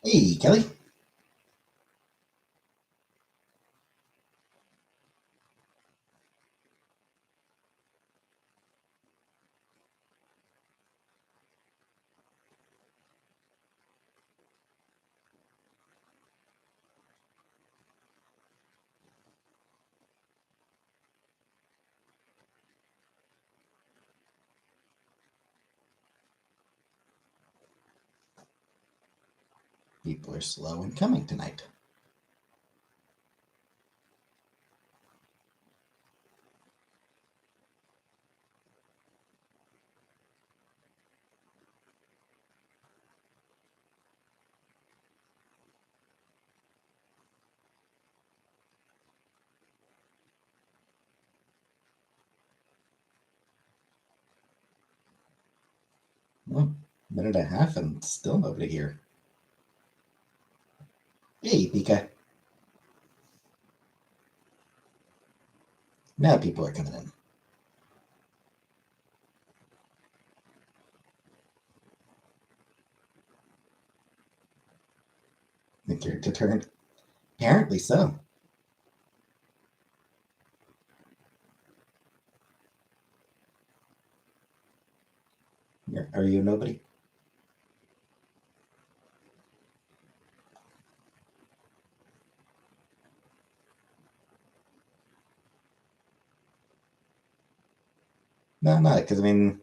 Hey, Kelly. People are slow in coming tonight. Well, minute and a half and still nobody here. Hey, Pika. Now people are coming in. Think you're determined? Apparently so. Are you nobody? No, not because I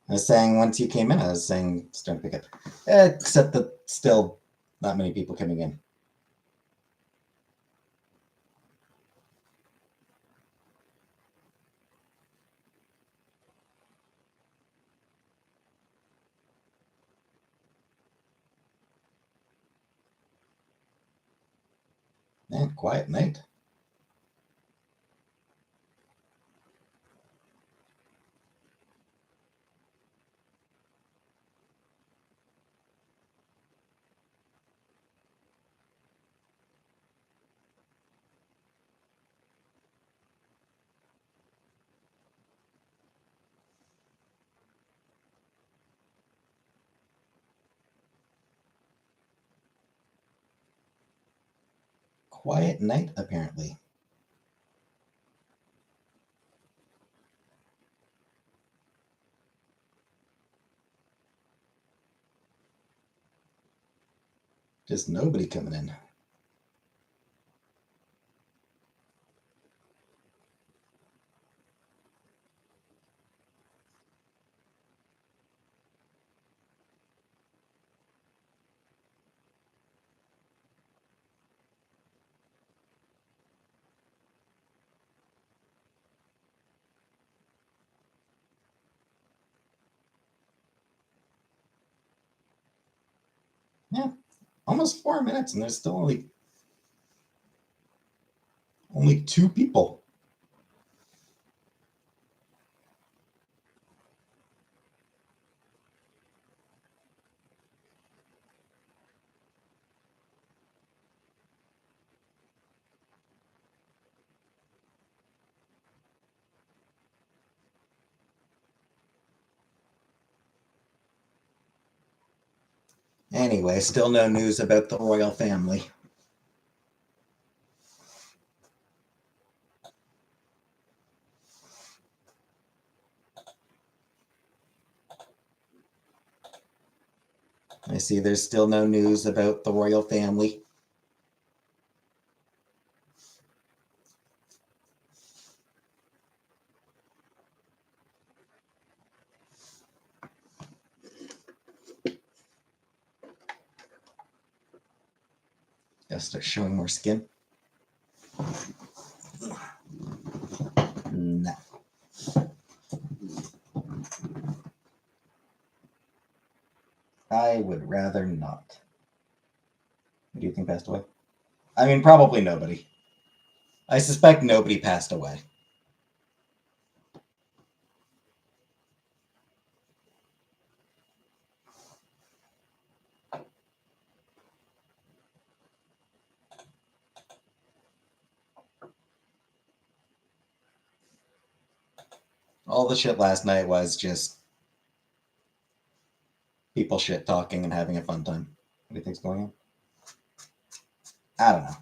was saying once you came in, I was saying start to pick up. Except that still not many people coming in. Man, quiet night. Quiet night, apparently. Just nobody coming in. Yeah, almost 4 minutes, and there's still only two people. Anyway, still no news about the royal family. I see there's still no news about the royal family. Gotta start showing more skin. No. I would rather not. Who do you think passed away? Probably nobody. I suspect nobody passed away. All the shit last night was just people shit talking and having a fun time. What do you think's going on? I don't know.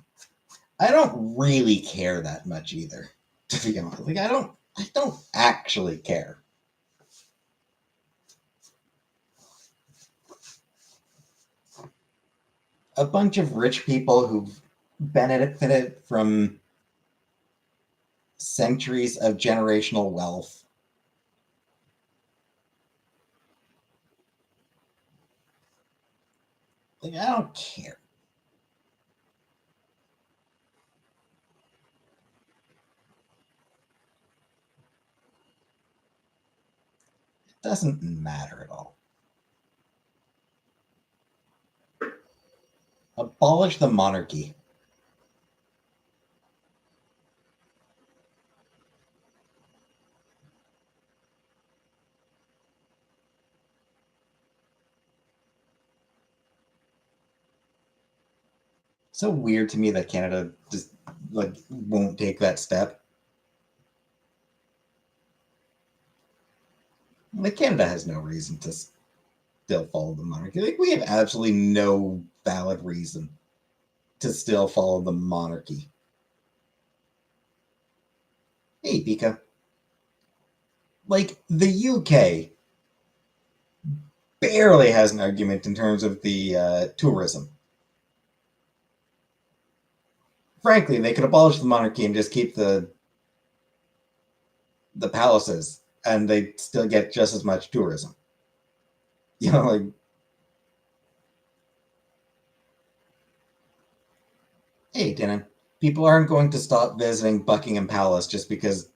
I don't really care that much either, to be honest. Like I don't actually care. A bunch of rich people who've benefited from centuries of generational wealth. Like, I don't care. It doesn't matter at all. Abolish the monarchy. So weird to me that Canada just like won't take that step. Like Canada has no reason to still follow the monarchy. Like we have absolutely no valid reason to still follow the monarchy. Hey, Pika. Like the UK barely has an argument in terms of the tourism. Frankly, they could abolish the monarchy and just keep the palaces, and they still get just as much tourism. You know, like, hey, Denon, people aren't going to stop visiting Buckingham Palace just because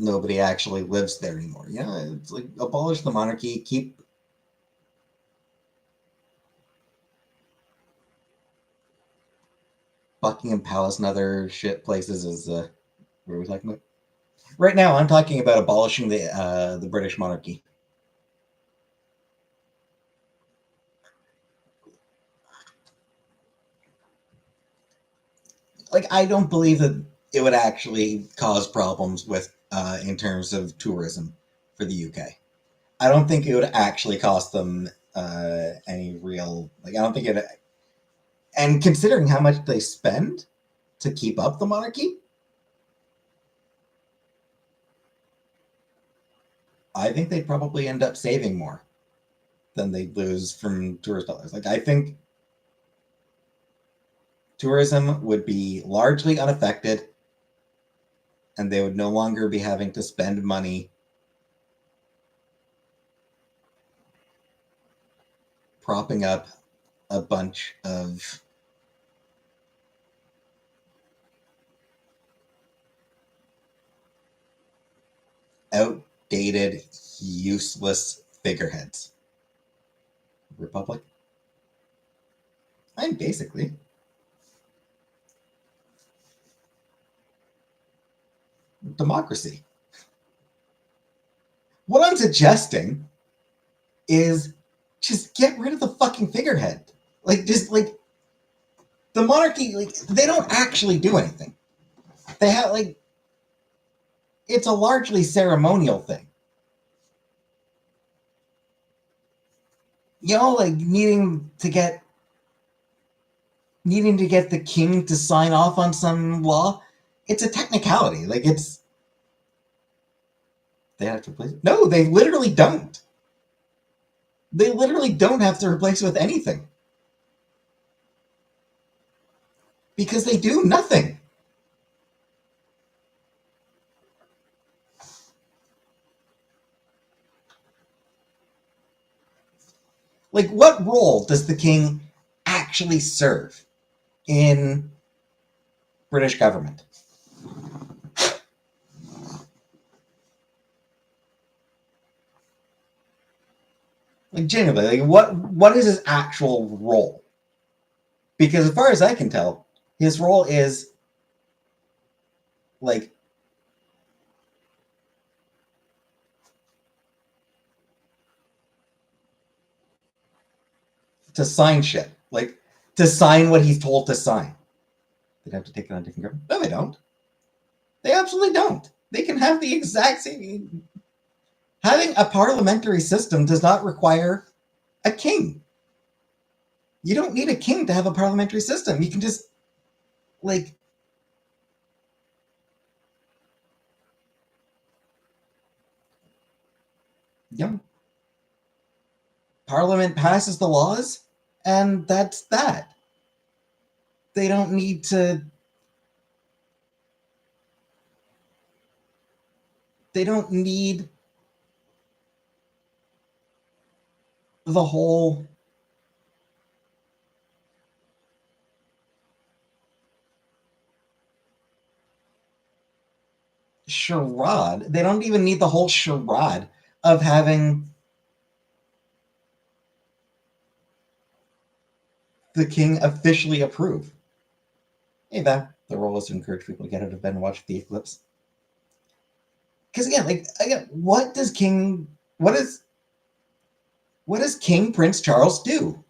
nobody actually lives there anymore. You know, it's like abolish the monarchy, keep Buckingham Palace and other shit places. Is what are we talking about? Right now, I'm talking about abolishing the British monarchy. Like, I don't believe that it would actually cause problems with in terms of tourism for the UK. I don't think it would actually cost them any real like. I don't think it. And considering how much they spend to keep up the monarchy, I think they'd probably end up saving more than they'd lose from tourist dollars. Like I think tourism would be largely unaffected, and they would no longer be having to spend money propping up a bunch of outdated, useless figureheads. Republic? I'm basically. Democracy. What I'm suggesting is just get rid of the fucking figurehead. Like, just like the monarchy, like, they don't actually do anything. They have, like, it's a largely ceremonial thing. You know, like needing to get the king to sign off on some law. It's a technicality. Like it's they have to replace it. No, they literally don't. They literally don't have to replace it with anything. Because they do nothing. Like, what role does the king actually serve in British government? Like, genuinely, like, what is his actual role? Because as far as I can tell, his role is like to sign shit, like to sign what he's told to sign. They'd have to take it on different government. No, they don't. They absolutely don't. They can have the exact same. Having a parliamentary system does not require a king. You don't need a king to have a parliamentary system. You can just, like, yeah, Parliament passes the laws, and that's that. They don't need to. They don't need the whole charade. They don't even need the whole charade of having the king officially approve. Hey, that the role is to encourage people to get out of bed and watch the eclipse. Because again, what does King Prince Charles do?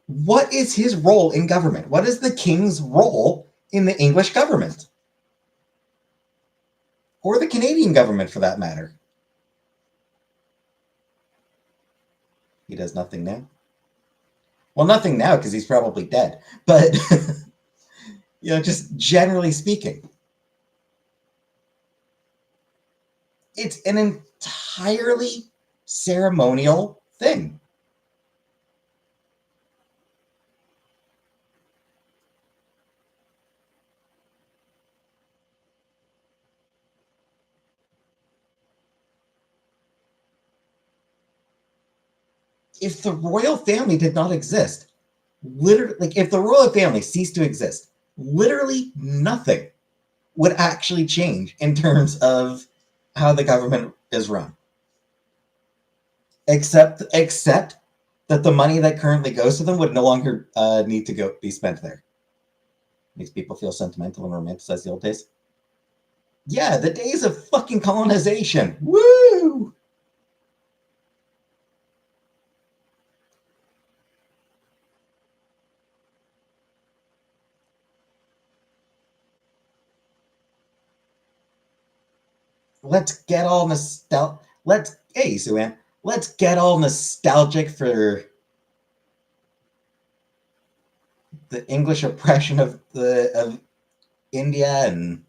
What is his role in government? What is the king's role in the English government? Or the Canadian government, for that matter? He does nothing now. Well, nothing now because he's probably dead. But, just generally speaking, it's an entirely ceremonial thing. If the royal family did not exist, literally, like if the royal family ceased to exist, literally nothing would actually change in terms of how the government is run. Except that the money that currently goes to them would no longer need to be spent there. Makes people feel sentimental and romanticize the old days. Yeah, the days of fucking colonization. Woo! Let's get all nostalgic. Hey, Sue-Ann, let's get all nostalgic for the English oppression of India and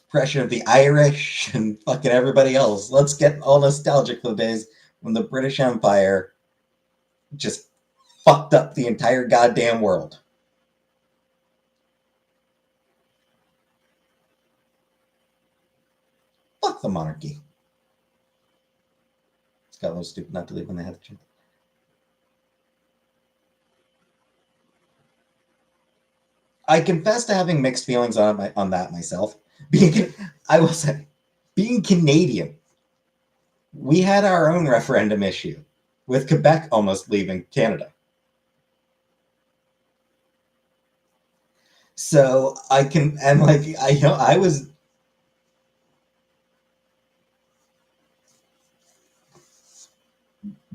oppression of the Irish and fucking everybody else. Let's get all nostalgic for the days when the British Empire just fucked up the entire goddamn world. Fuck the monarchy. Scotland was stupid not to leave when they had the chance. I confess to having mixed feelings on that myself. I will say, being Canadian, we had our own referendum issue with Quebec almost leaving Canada. So I can, and like I was.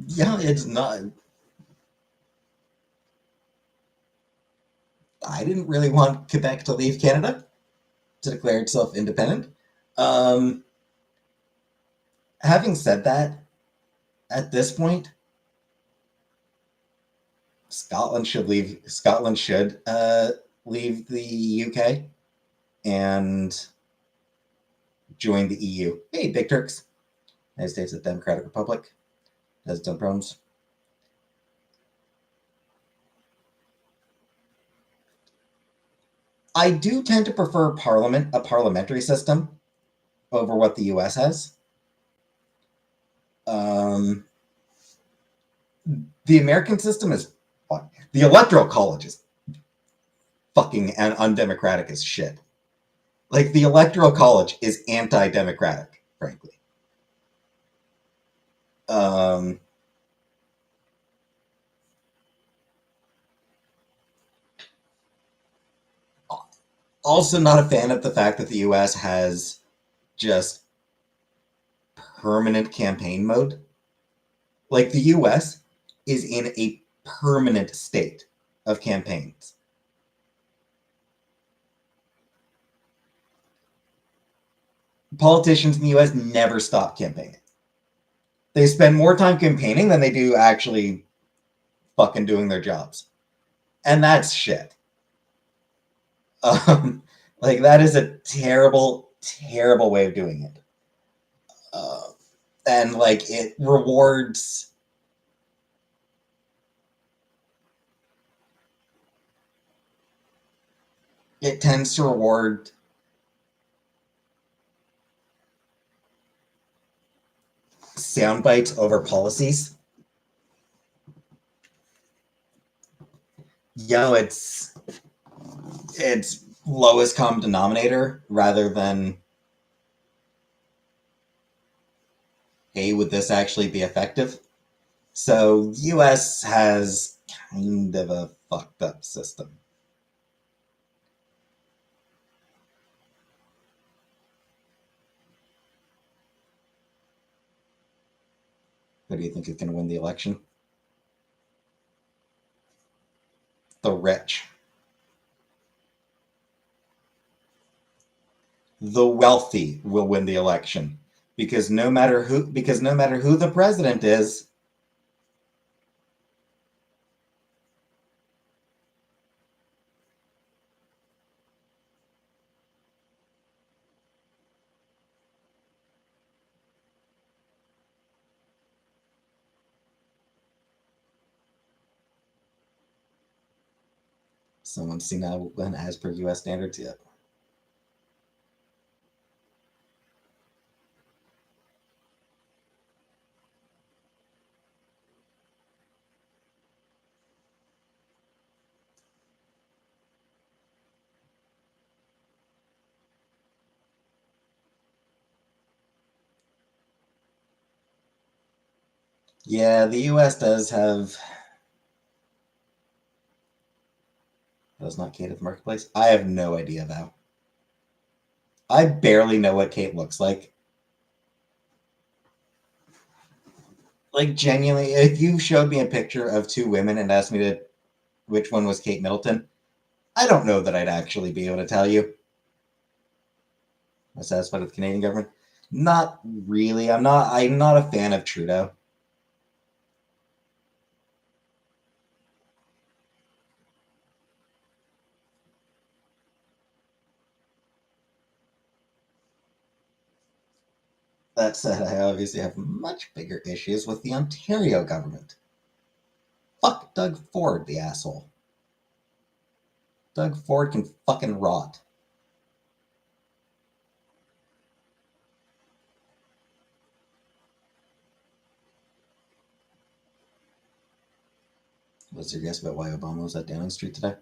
Yeah, it's not. I didn't really want Quebec to leave Canada, to declare itself independent. Um, Having said that, at this point, Scotland should leave. Scotland should leave the UK and join the EU. Hey, Big Turks. United States of Democratic Republic has done problems. I do tend to prefer a parliamentary system over what the US has. Um, the American system is the electoral college is fucking and undemocratic as shit. Like the electoral college is anti-democratic, frankly. Um, Also, not a fan of the fact that the US has just permanent campaign mode. Like the US is in a permanent state of campaigns. politicians in the US never stop campaigning. They spend more time campaigning than they do actually fucking doing their jobs. And that's shit. Like, that is a terrible, terrible way of doing it. And, like, it rewards... It tends to reward sound bites over policies. It's lowest common denominator rather than, hey, would this actually be effective? So US has kind of a fucked up system. Who do you think is going to win the election? The rich. The wealthy will win the election because no matter who the president is, someone's seen that one as per US standards yet. Yeah, the US does have... That's not Kate at the marketplace? I have no idea, though. I barely know what Kate looks like. Like, genuinely, if you showed me a picture of two women and asked me which one was Kate Middleton, I don't know that I'd actually be able to tell you. I'm satisfied with the Canadian government? Not really. I'm not a fan of Trudeau. That said, I obviously have much bigger issues with the Ontario government. Fuck Doug Ford, the asshole. Doug Ford can fucking rot. What's your guess about why Obama was at Downing Street today?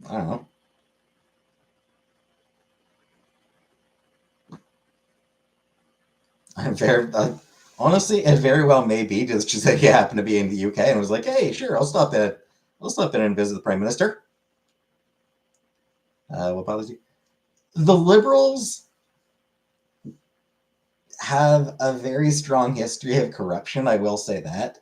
I don't know. Honestly, it very well may be just that he happened to be in the UK and was like, "Hey, sure, I'll stop in and visit the Prime Minister." What bothers you? The Liberals have a very strong history of corruption. I will say that.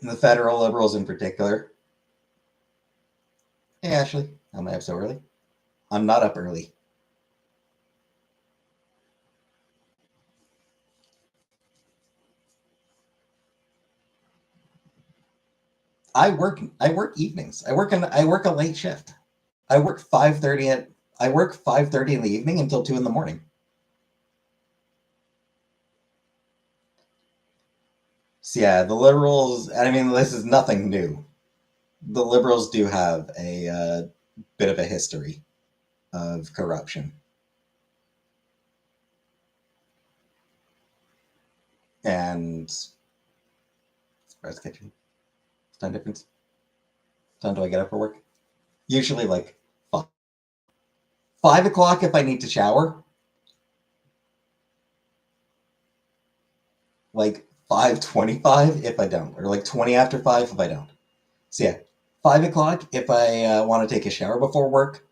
The federal Liberals in particular. Hey, Ashley, am I up so early? I'm not up early. I work evenings. I work a late shift. I work 5:30 in the evening until 2 in the morning. So yeah, the Liberals, I mean, this is nothing new. The Liberals do have a bit of a history of corruption. And where's the kitchen? Time difference? Time do I get up for work? Usually like 5 o'clock if I need to shower. Like 5:25 if I don't, or like 20 after 5 if I don't. So yeah, 5 o'clock if I want to take a shower before work.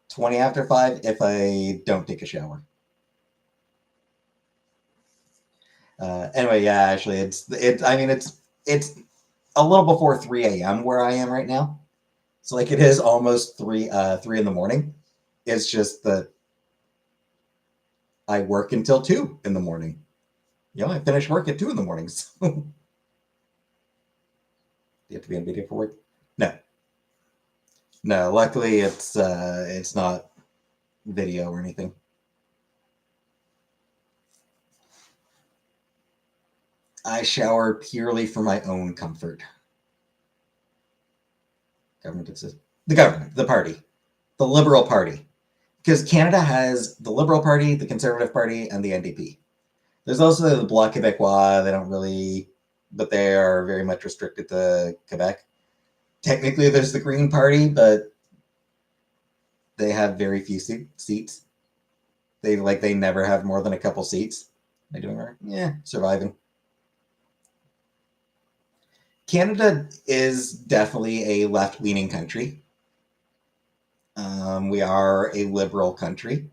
20 after 5 if I don't take a shower. Anyway, yeah, actually, it's. I mean, it's a little before 3 a.m. where I am right now. So like it is almost three in the morning. It's just that I work until 2 in the morning. I finish work at 2 in the morning. So you have to be on video for work. No, no. Luckily, it's not video or anything. I shower purely for my own comfort. Government exists. The government, the party, the Liberal Party, because Canada has the Liberal Party, the Conservative Party, and the NDP. There's also the Bloc Québécois. They don't really, but they are very much restricted to Quebec. Technically, there's the Green Party, but they have very few seats. They never have more than a couple seats. They doing all right? Yeah, surviving. Canada is definitely a left-leaning country. We are a liberal country.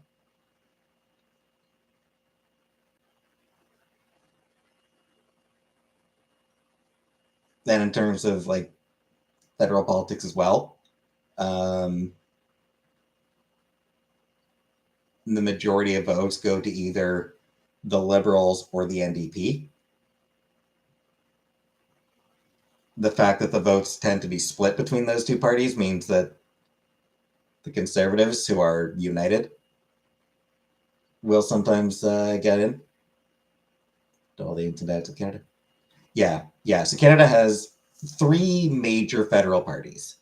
Then, in terms of like federal politics as well, um, the majority of votes go to either the Liberals or the NDP. The fact that the votes tend to be split between those two parties means that the Conservatives, who are united, will sometimes get in to all the ins and outs of Canada. Yeah, yeah. So Canada has three major federal parties: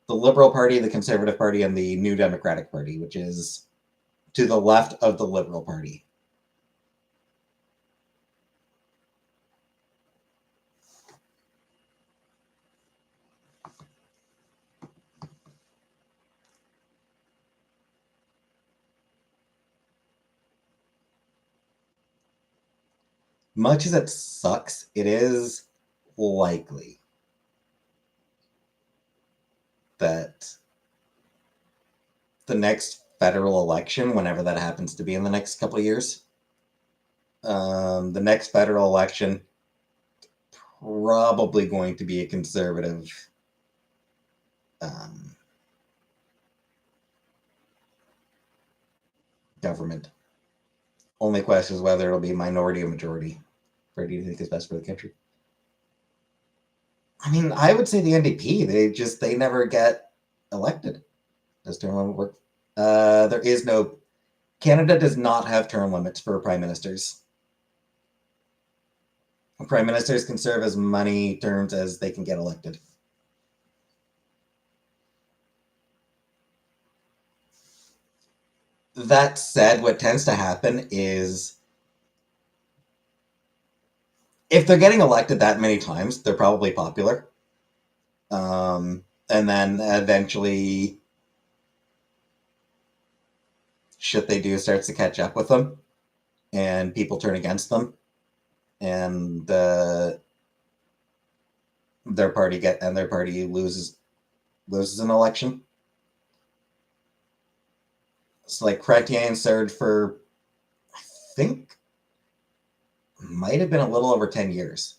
the Liberal Party, the Conservative Party, and the New Democratic Party, which is to the left of the Liberal Party. Much as it sucks, it is likely that the next federal election, whenever that happens to be in the next couple of years, the next federal election probably going to be a conservative um, government. Only question is whether it'll be minority or majority. Where do you think is best for the country? I mean, I would say the NDP. They never get elected. Does term limit work? There is no. Canada does not have term limits for prime ministers. Prime ministers can serve as many terms as they can get elected. That said, what tends to happen is if they're getting elected that many times, they're probably popular. And then eventually, shit they do starts to catch up with them, and people turn against them, and their party loses an election. So like Chrétien served for, I think, might have been a little over 10 years.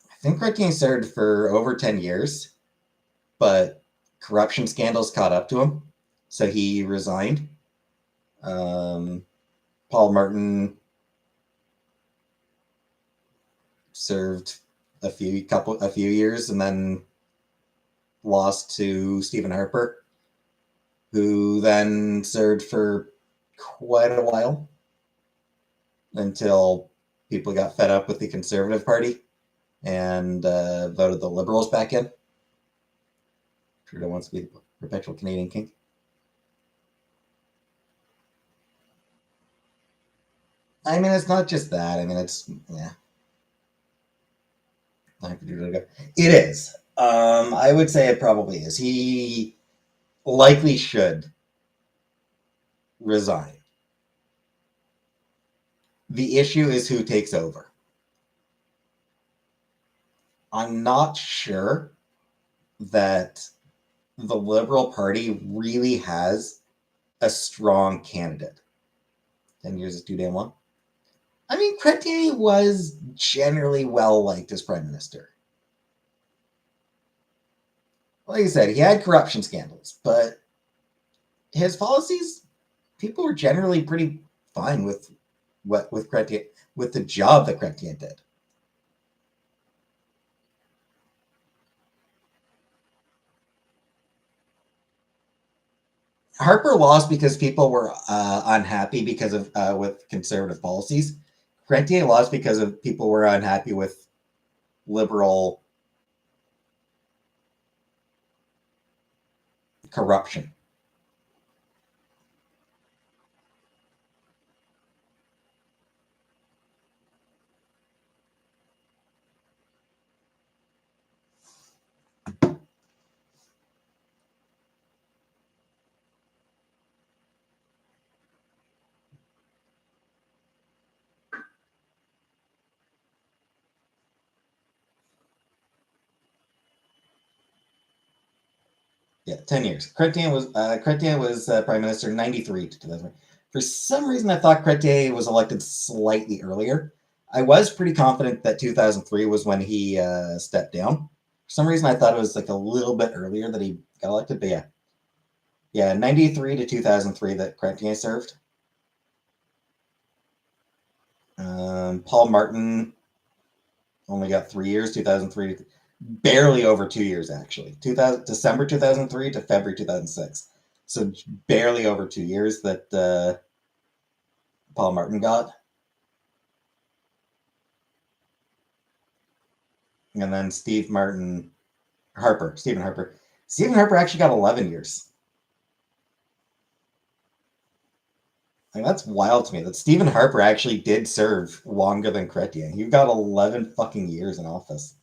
I think Chrétien served for over 10 years, but corruption scandals caught up to him, so he resigned. Paul Martin served a few years and then lost to Stephen Harper, who then served for quite a while until people got fed up with the Conservative Party and voted the Liberals back in. Trudeau wants to be the perpetual Canadian king. I mean, it's not just that. I mean, it's yeah. It is. I would say it probably is. He likely should resign. The issue is who takes over. I'm not sure that the Liberal Party really has a strong candidate. 10 years is too damn long. I mean, Chrétien was generally well liked as prime minister. Like I said, he had corruption scandals, but his policies, people were generally pretty fine with Chrétien, with the job that Chrétien did. Harper lost because people were unhappy because of with conservative policies. Chrétien lost because of people were unhappy with liberal corruption. Yeah, 10 years. Chrétien was prime minister 93 to 2000. For some reason, I thought Chrétien was elected slightly earlier. I was pretty confident that 2003 was when he stepped down. For some reason, I thought it was like a little bit earlier that he got elected. But yeah, 93 to 2003 that Chrétien served. Paul Martin only got 3 years, 2003, barely over 2 years actually. December 2003 to February 2006. So barely over 2 years that Paul Martin got. And then Stephen Harper. Stephen Harper actually got 11 years. Like, that's wild to me that Stephen Harper actually did serve longer than Chrétien. He got 11 fucking years in office.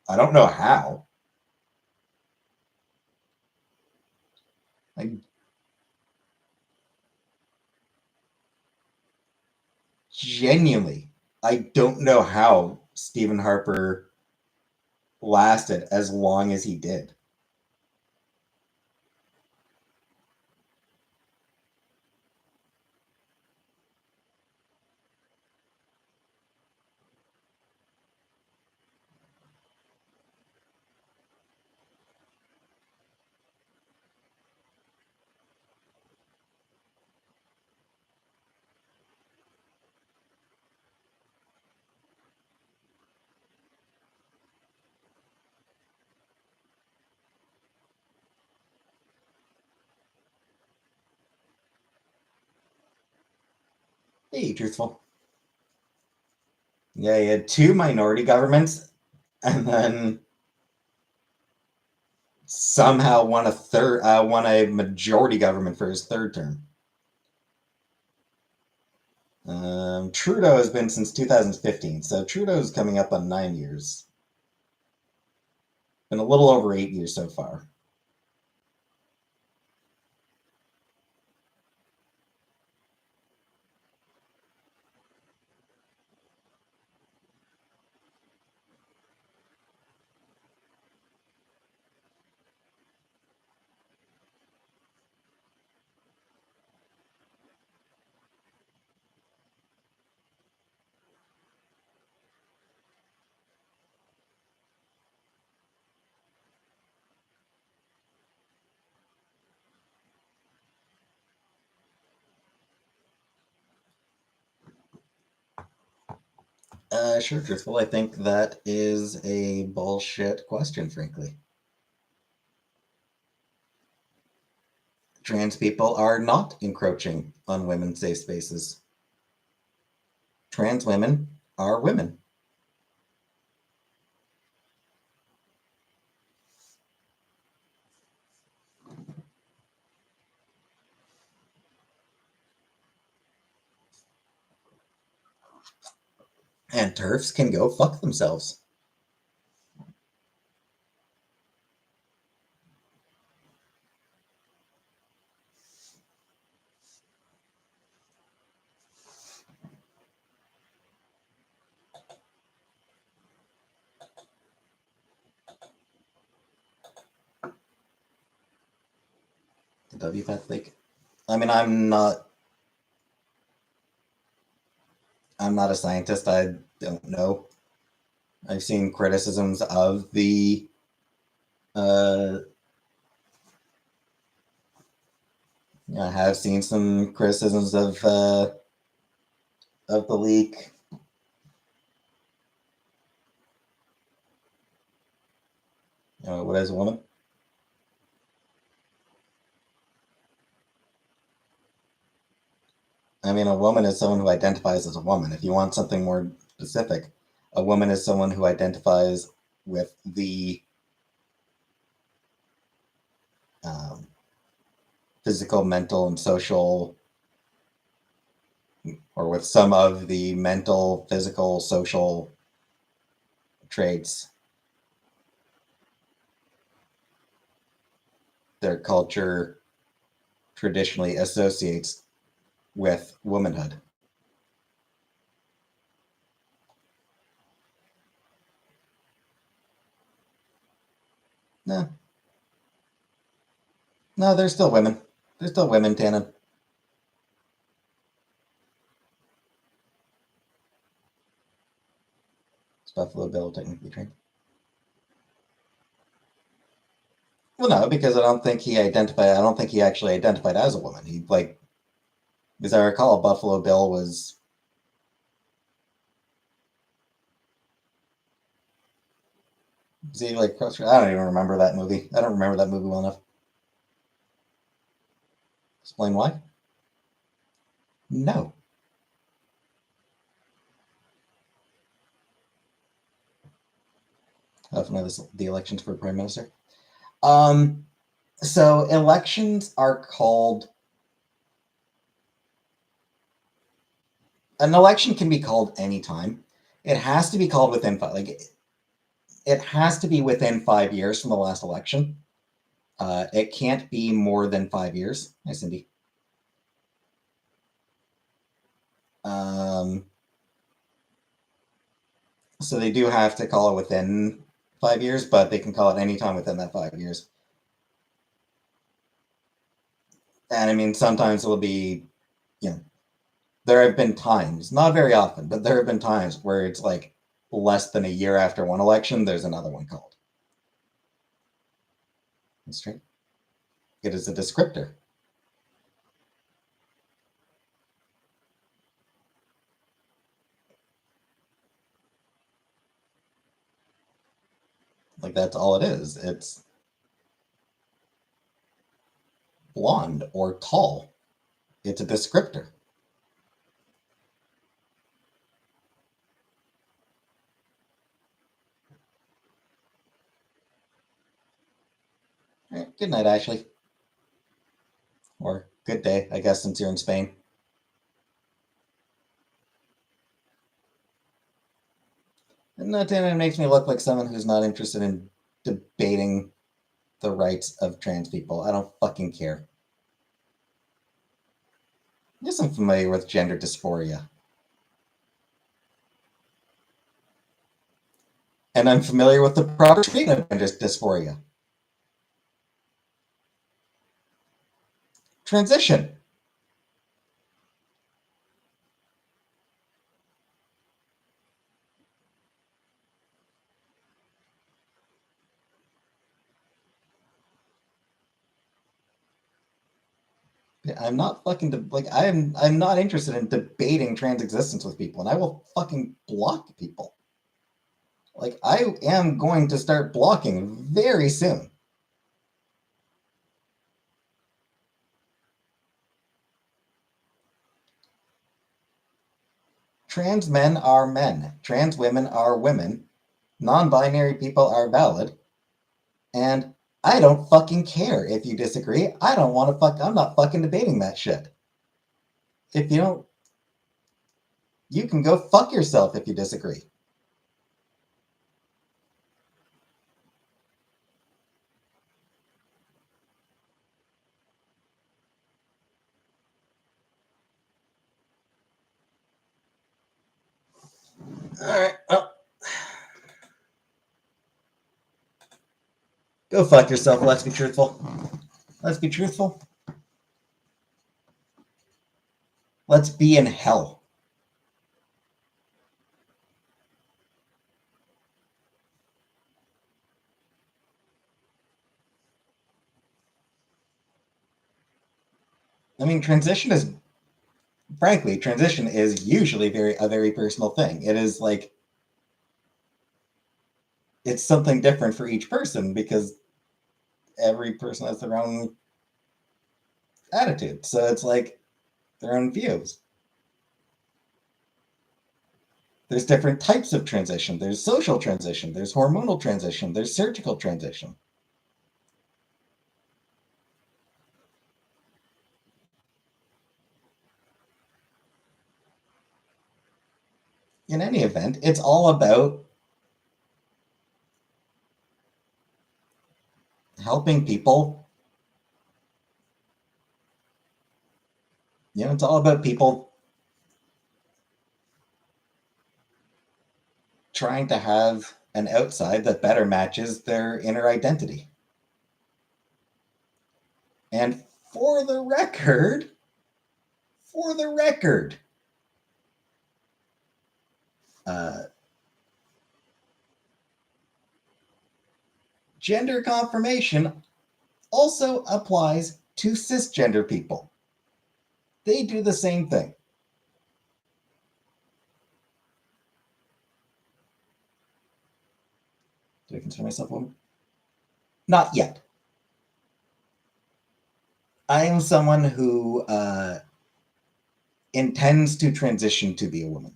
I don't know how. Like, genuinely, I don't know how Stephen Harper lasted as long as he did. Hey, truthful. Yeah, he had two minority governments and then somehow won a majority government for his third term. Trudeau has been since 2015, so Trudeau's coming up on 9 years. Been a little over 8 years so far. Sure, truthful. I think that is a bullshit question, frankly. Trans people are not encroaching on women's safe spaces. Trans women are women. And TERFs can go fuck themselves. WPATH Lake. I mean, I'm not a scientist. I don't know. I've seen criticisms of the I have seen some criticisms of the leak. What is a woman? I mean, a woman is someone who identifies as a woman. If you want something more specific, a woman is someone who identifies with the physical, mental, and social, or with some of the mental, physical, social traits their culture traditionally associates with womanhood. No, no, they're still women. They're still women, Tannen. It's Buffalo Bill technically trained. Well, no, because I don't think he actually identified as a woman. He as I recall, Buffalo Bill was. Was he like cross? I don't even remember that movie. I don't remember that movie well enough. Explain why? No. The elections for prime minister. So elections are called. An election can be called anytime. It has to be called within it has to be within 5 years from the last election. It can't be more than 5 years. Hi, Cindy. So they do have to call it within 5 years, but they can call it anytime within that 5 years. And I mean, sometimes it'll be, there have been times, not very often, but there have been times where it's like less than a year after one election, there's another one called. That's true. It is a descriptor. Like, that's all it is. It's blonde or tall. It's a descriptor. All right, good night, Ashley. Or good day, I guess, since you're in Spain. And that makes me look like someone who's not interested in debating the rights of trans people. I don't fucking care. Yes, I'm familiar with gender dysphoria. And I'm familiar with the proper treatment of gender dysphoria. Transition. I'm not fucking I'm not interested in debating trans existence with people, and I will fucking block people. Like, I am going to start blocking very soon. Trans men are men. Trans women are women. Non-binary people are valid. And I don't fucking care if you disagree. I don't want to I'm not fucking debating that shit. If you don't, you can go fuck yourself if you disagree. All right, well, go fuck yourself. Let's be truthful. Let's be truthful. Let's be in hell. I mean, transition is usually a very personal thing. It is like it's something different for each person because every person has their own attitude. So it's like their own views. There's different types of transition. There's social transition, there's hormonal transition, there's surgical transition. In any event, it's all about helping people. It's all about people trying to have an outside that better matches their inner identity. And for the record, for the record, uh, gender confirmation also applies to cisgender people. They do the same thing. Do I consider myself a woman? Not yet. I am someone who intends to transition to be a woman.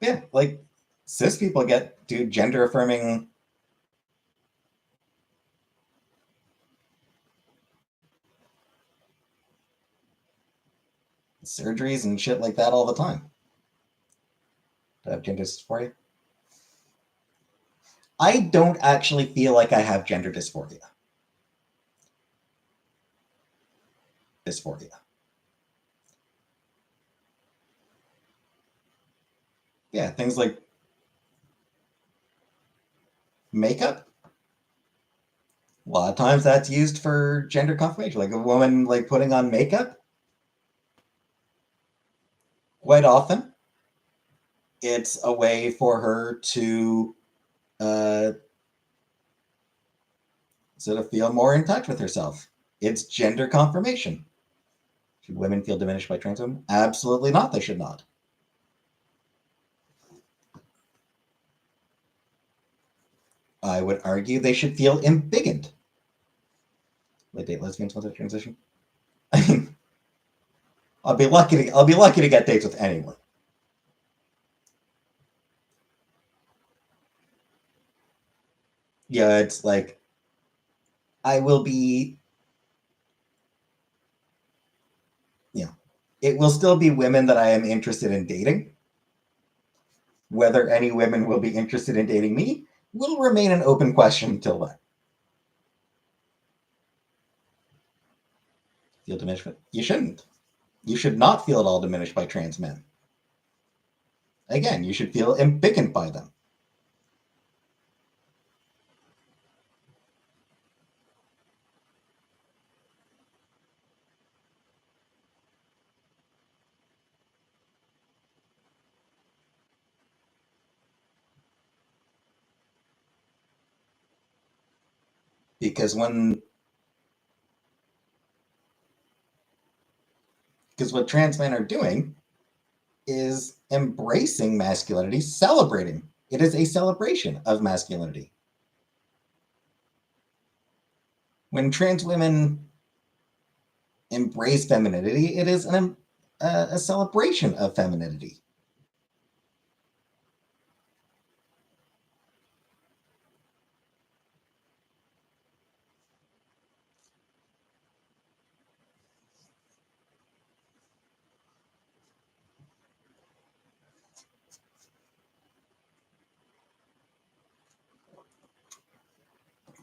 Yeah, like cis people do gender affirming surgeries and shit like that all the time. Do I have gender dysphoria? I don't actually feel like I have gender dysphoria. Dysphoria. Yeah, things like makeup. A lot of times that's used for gender confirmation, like a woman like putting on makeup. Quite often, it's a way for her to uh, sort of feel more in touch with herself. It's gender confirmation. Should women feel diminished by trans women? Absolutely not. They should not. I would argue they should feel embiggened. Like date lesbians once they transition. I mean, I'll be lucky to get dates with anyone. Yeah, it's like I will be. It will still be women that I am interested in dating. Whether any women will be interested in dating me will remain an open question until then. Feel diminished? You shouldn't. You should not feel at all diminished by trans men. Again, you should feel embiggened by them. Because what trans men are doing is embracing masculinity, celebrating. It is a celebration of masculinity. When trans women embrace femininity, it is a celebration of femininity.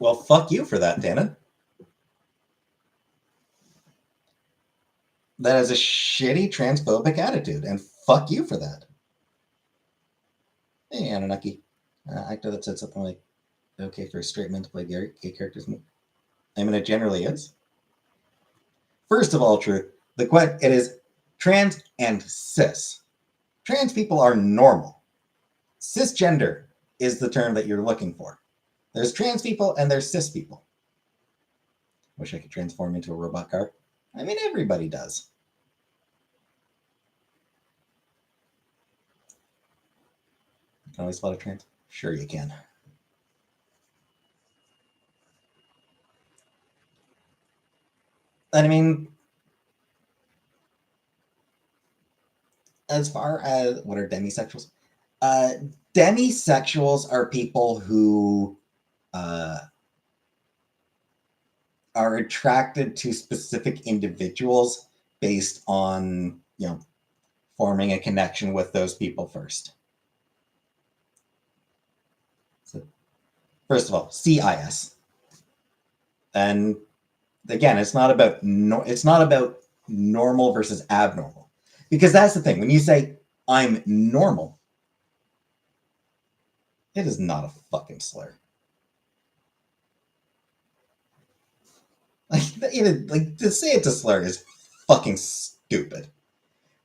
Well, fuck you for that, Dana. That is a shitty transphobic attitude, and fuck you for that. Hey, Anunnaki. Actor that said something like, Okay for a straight man to play gay characters? I mean, it generally is. First of all, truth. It is trans and cis. Trans people are normal. Cisgender is the term that you're looking for. There's trans people and there's cis people. Wish I could transform into a robot car. I mean, everybody does. You can always spot a trans. Sure, you can. And I mean, as far as what are demisexuals? Demisexuals are people who are attracted to specific individuals based on, forming a connection with those people first. So, first of all, CIS. And again, it's not about normal versus abnormal. Because that's the thing. When you say I'm normal, it is not a fucking slur. Like to say it's a slur is fucking stupid.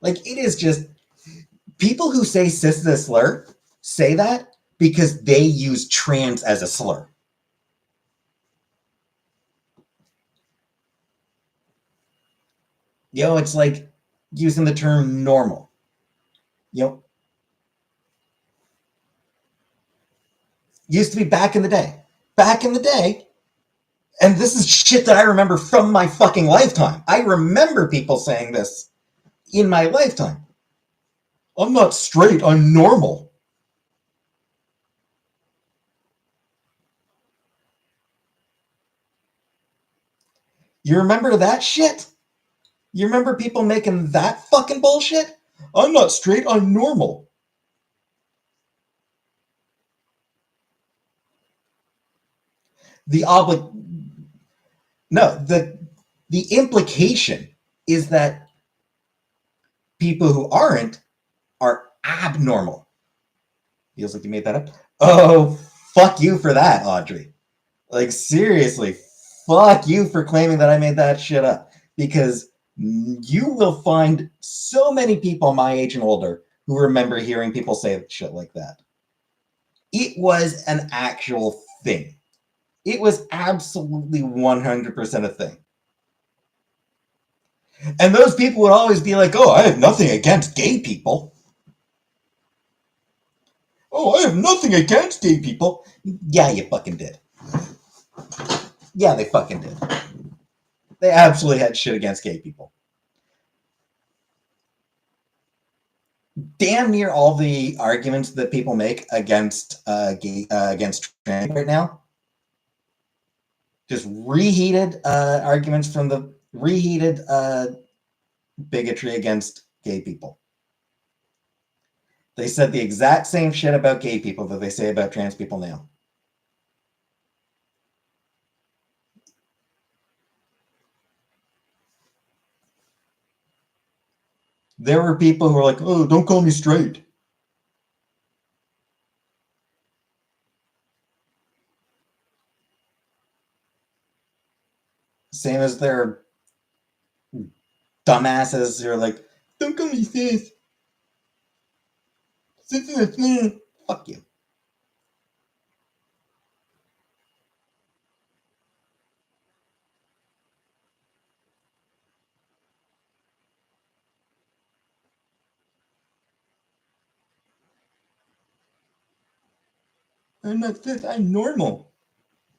Like it is just people who say cis is a slur say that because they use trans as a slur. It's like using the term normal. Used to be back in the day. Back in the day, and this is shit that I remember from my fucking lifetime. I remember people saying this in my lifetime. I'm not straight, I'm normal. You remember that shit? You remember people making that fucking bullshit? I'm not straight, I'm normal. The implication is that people who aren't are abnormal. Feels like you made that up. Oh, fuck you for that, Audrey. Like, seriously, fuck you for claiming that I made that shit up. Because you will find so many people my age and older who remember hearing people say shit like that. It was an actual thing. It was absolutely 100% a thing. And those people would always be like, oh, I have nothing against gay people. Oh, I have nothing against gay people. Yeah, you fucking did. Yeah, they fucking did. They absolutely had shit against gay people. Damn near all the arguments that people make against against trans right now, just reheated arguments from the reheated bigotry against gay people. They said the exact same shit about gay people that they say about trans people now. There were people who were like, oh, don't call me straight. Same as their dumbasses who are like, don't call me cis. Fuck you. I'm not cis, I'm normal.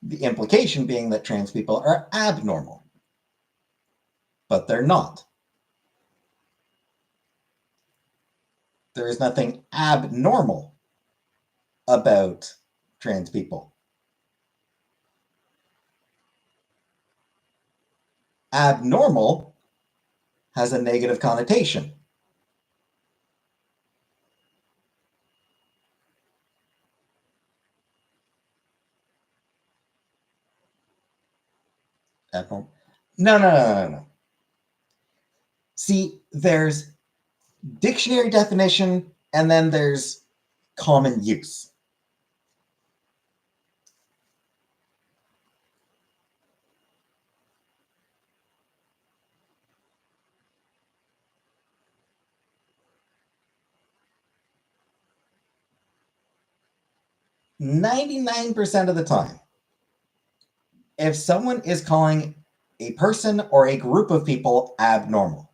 The implication being that trans people are abnormal. But they're not. There is nothing abnormal about trans people. Abnormal has a negative connotation. Abnormal. No. See, there's dictionary definition and then there's common use. 99% of the time, if someone is calling a person or a group of people abnormal,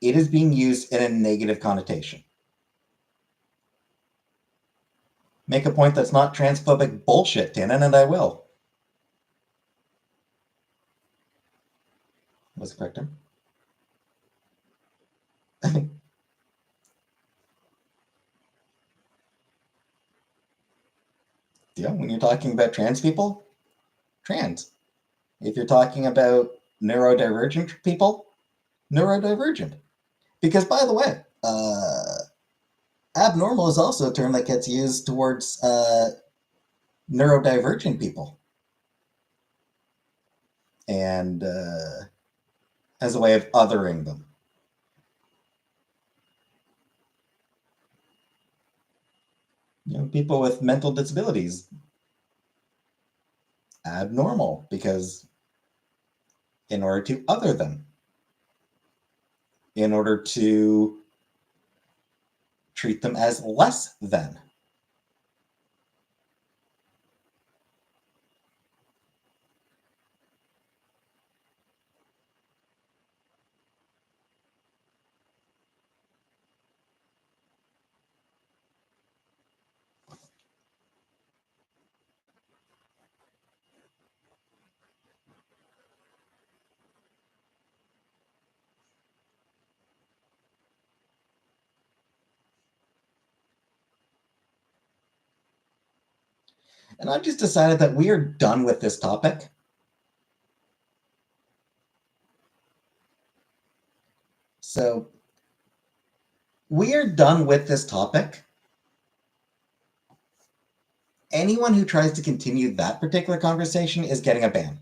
it is being used in a negative connotation. Make a point that's not transphobic bullshit, Tannen, and I will. Was it correct? Yeah, when you're talking about trans people, trans. If you're talking about neurodivergent people, neurodivergent. Because, by the way, abnormal is also a term that gets used towards neurodivergent people. And as a way of othering them. You know, people with mental disabilities, abnormal, because in order to other them, in order to treat them as less than. And I've just decided that we are done with this topic. So we are done with this topic. Anyone who tries to continue that particular conversation is getting a ban.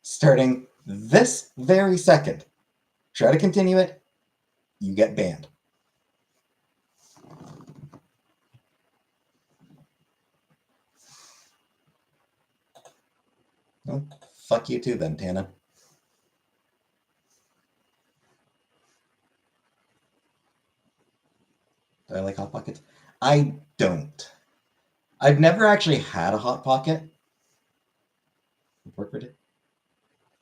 Starting this very second. Try to continue it, you get banned. Well, fuck you too then, Tana. Do I like Hot Pockets? I don't. I've never actually had a Hot Pocket. Work with it.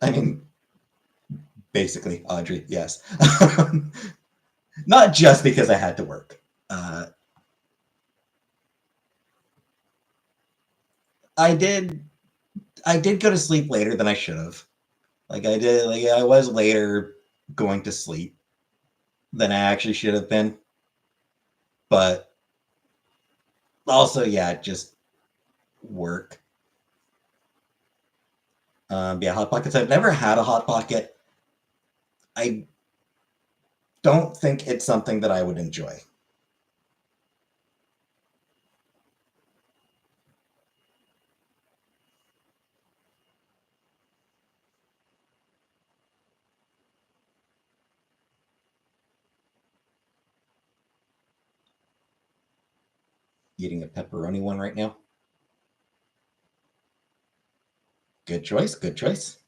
I mean, basically, Audrey, yes. Not just because I had to work. I did go to sleep later than I should have. I was later going to sleep than I actually should have been. But also, yeah, just work. Yeah, Hot Pockets. I've never had a Hot Pocket. I don't think it's something that I would enjoy. Eating a pepperoni one right now. Good choice. Good choice.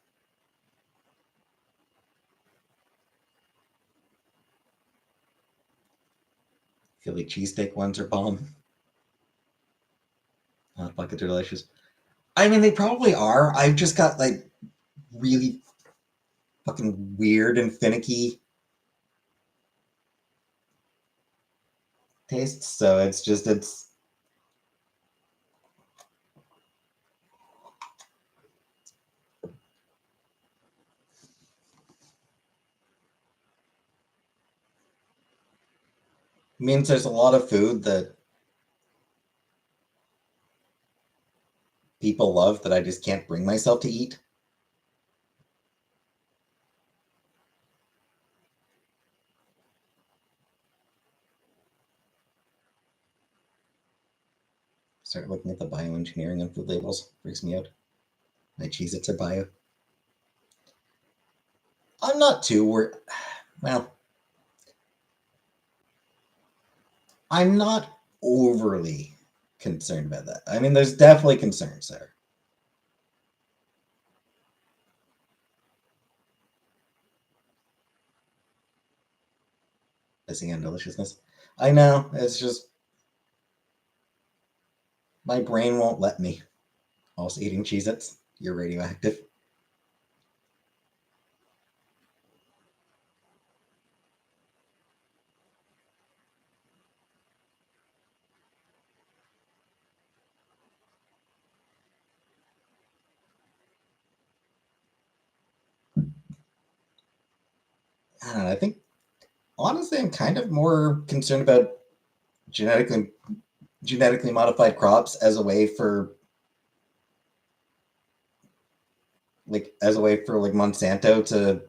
Philly cheesesteak ones are bomb. Hot Pockets are delicious. I mean, they probably are. I've just got like really fucking weird and finicky tastes, so it's means there's a lot of food that people love that I just can't bring myself to eat. Start looking at the bioengineering on food labels. Freaks me out. My Cheez-Its are bio. I'm not too worried. Well, I'm not overly concerned about that. I mean, there's definitely concerns there. Missing on deliciousness. I know. It's just my brain won't let me. Also eating Cheez Its. You're radioactive. I don't know. I think honestly, I'm kind of more concerned about genetically genetically modified crops as a way for like Monsanto to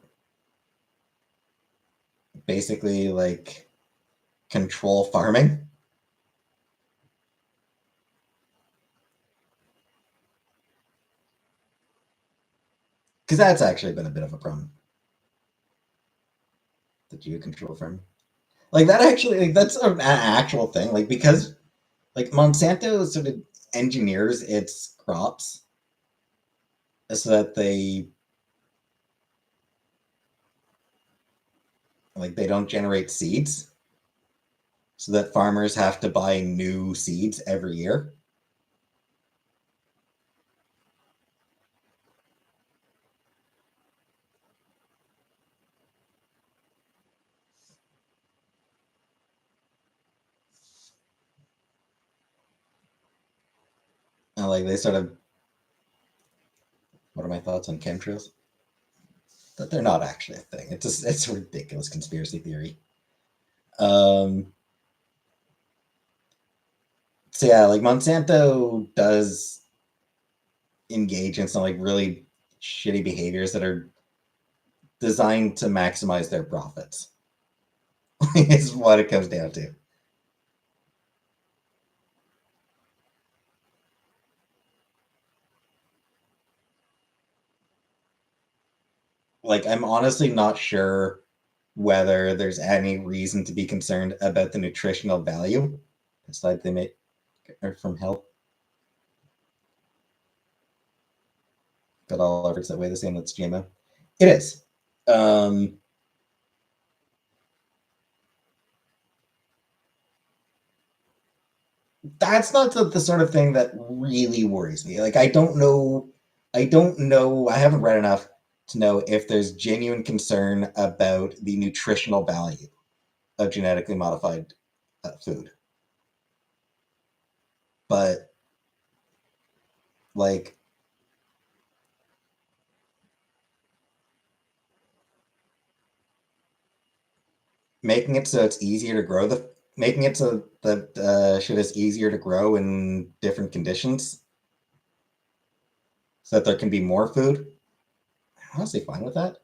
basically like control farming, because that's actually been a bit of a problem. The geo control farming, like that actually, like that's an actual thing. Like because like Monsanto sort of engineers its crops so that they don't generate seeds, so that farmers have to buy new seeds every year. And like they sort of, what are my thoughts on chemtrails? That they're not actually a thing. It's a ridiculous conspiracy theory. Um, so yeah, like Monsanto does engage in some like really shitty behaviors that are designed to maximize their profits. Is what it comes down to. Like I'm honestly not sure whether there's any reason to be concerned about the nutritional value aside they make from health. Got all efforts that weigh the same. That's GMO. It is. Um, that's not the sort of thing that really worries me. Like I don't know, I haven't read enough to know if there's genuine concern about the nutritional value of genetically modified food. But like making it so it's easier to grow the making it so that shit is easier to grow in different conditions so that there can be more food. I'm honestly fine with that.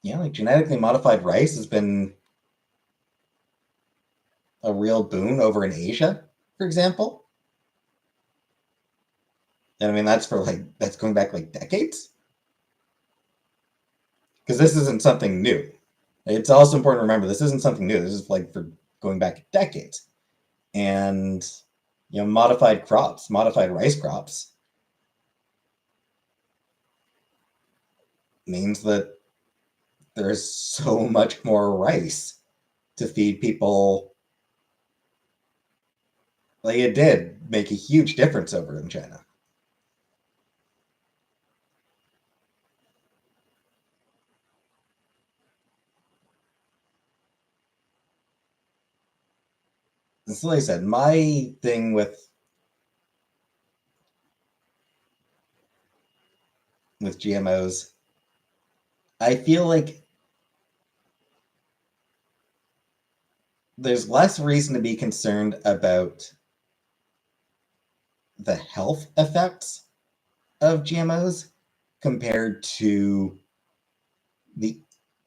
Yeah, like genetically modified rice has been a real boon over in Asia, for example. And I mean, that's going back like decades because this isn't something new. It's also important to remember this isn't something new. This is like for going back decades. And modified crops, modified rice crops means that there's so much more rice to feed people. Like it did make a huge difference over in China. And so like I said, my thing with GMOs, I feel like there's less reason to be concerned about the health effects of GMOs compared to the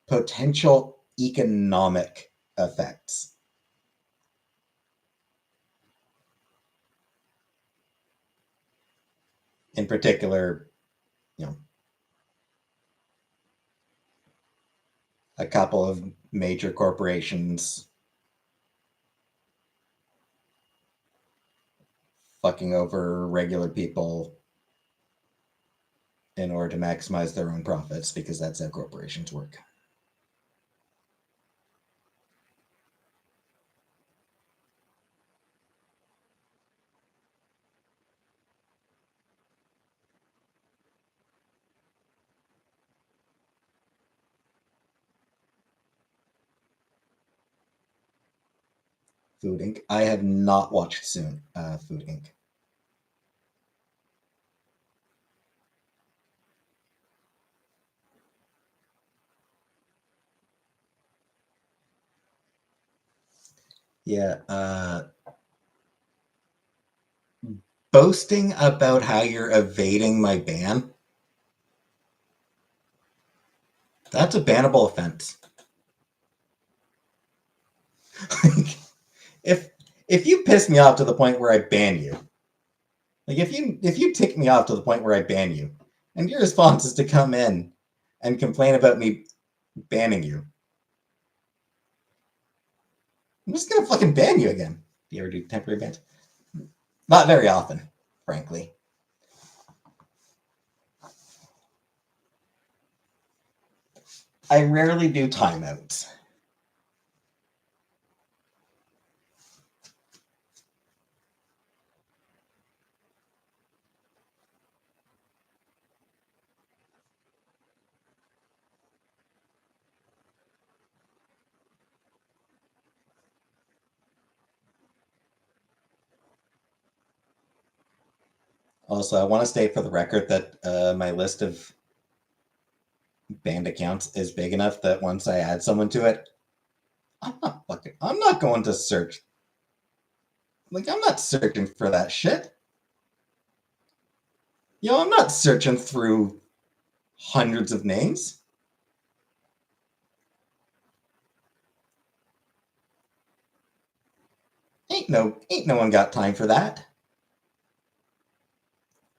potential economic effects. In particular, you know, a couple of major corporations fucking over regular people in order to maximize their own profits, because that's how corporations work. Food Inc. I have not watched Food Inc. Yeah, boasting about how you're evading my ban, that's a bannable offense. if if you piss me off to the point where I ban you, like if you tick me off to the point where I ban you, and your response is to come in and complain about me banning you, I'm just gonna fucking ban you again. Do you ever do temporary bans? Not very often, frankly. I rarely do timeouts. Also, I want to state for the record that my list of banned accounts is big enough that once I add someone to it, I'm not going to search. Like, I'm not searching for that shit. Yo, I'm not searching through hundreds of names. Ain't no one got time for that.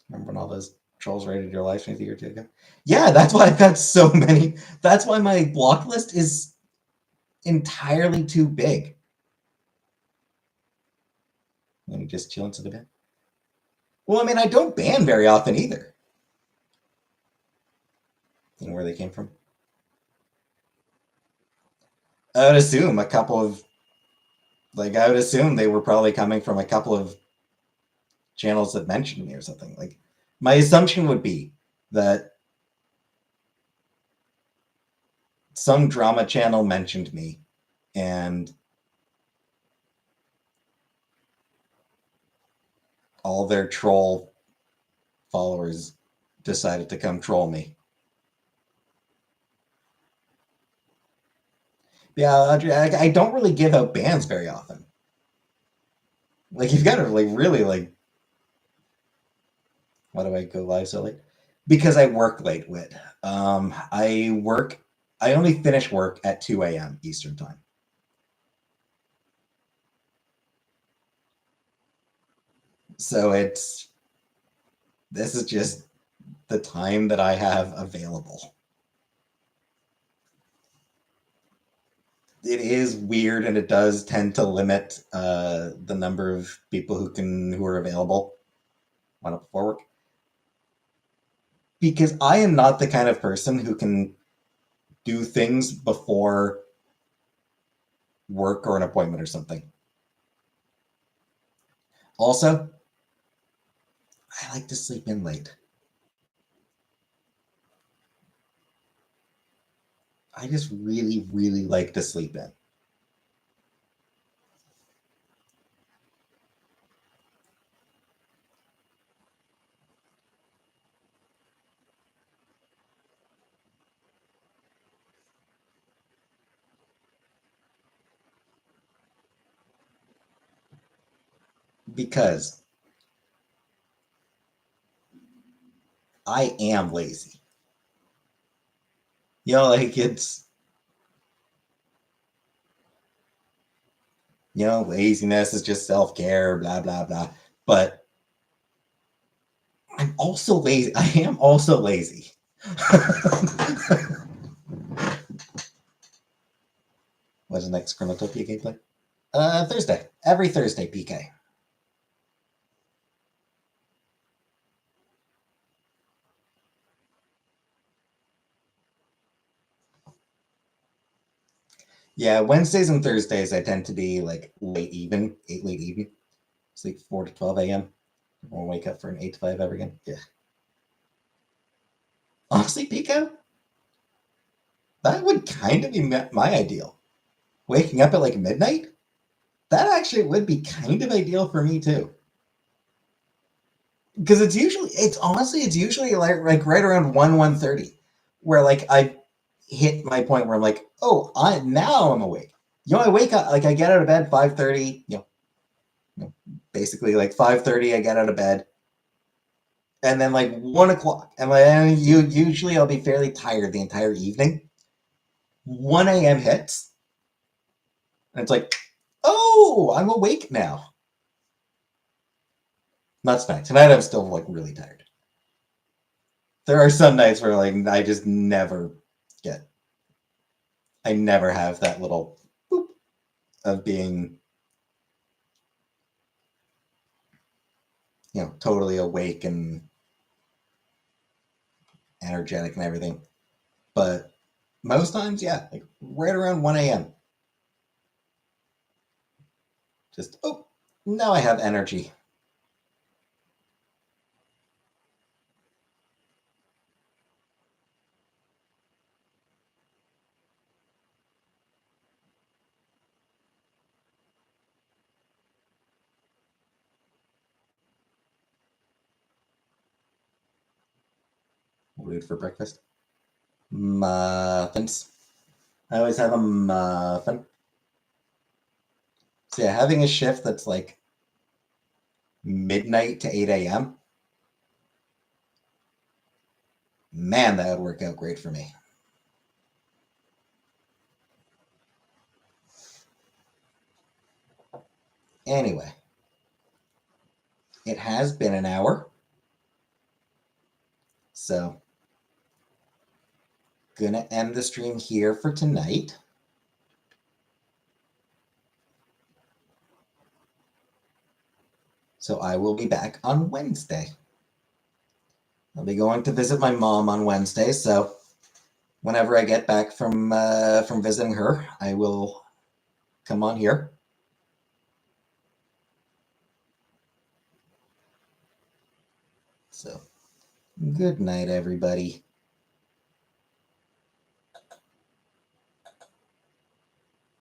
Remember when all those trolls raided your live stream a year or two ago? Yeah, that's why I've got so many. That's why my block list is entirely too big. Let me just chill into the bed. Well, I mean, I don't ban very often either. You know where they came from? I would assume a couple of, like, I would assume they were probably coming from a couple of channels that mentioned me or something. Like, my assumption would be that some drama channel mentioned me, and all their troll followers decided to come troll me. Yeah, I don't really give out bans very often. Like, you've got to like really like. Why do I go live so late? Because I work late, Wit. I work. I only finish work at 2 a.m. Eastern time. So this is just the time that I have available. It is weird, and it does tend to limit the number of people who are available on up before work. Because I am not the kind of person who can do things before work or an appointment or something. Also, I like to sleep in late. I just really, really like to sleep in. Because I am lazy. You know, like laziness is just self care, blah, blah, blah. But I'm also lazy. I am also lazy. What's the next Chronotopia gameplay? Thursday. Every Thursday, PK. Yeah, Wednesdays and Thursdays I tend to be like late evening, sleep 4 to 12 a.m. Or wake up for an 8 to 5 ever again. Yeah. Honestly, Pico, that would kind of be my ideal. Waking up at like midnight, that actually would be kind of ideal for me too. Because it's usually like right around 1:30, where like I hit my point where I'm like, oh, I'm awake. I wake up, like I get out of bed 5:30. Basically like 5:30, I get out of bed, and then like 1 o'clock, and usually I'll be fairly tired the entire evening. 1 a.m. hits, and it's like, oh, I'm awake now. Not tonight. Tonight I'm still like really tired. There are some nights where like I just never get. I never have that little boop of being, totally awake and energetic and everything. But most times, yeah, like right around 1 a.m. Just, oh, now I have energy. What do we eat for breakfast? Muffins. I always have a muffin. So yeah, having a shift that's like midnight to 8 a.m., man, that would work out great for me. Anyway, it has been an hour, so gonna end the stream here for tonight. So I will be back on Wednesday. I'll be going to visit my mom on Wednesday, so whenever I get back from visiting her, I will come on here. So, good night, everybody.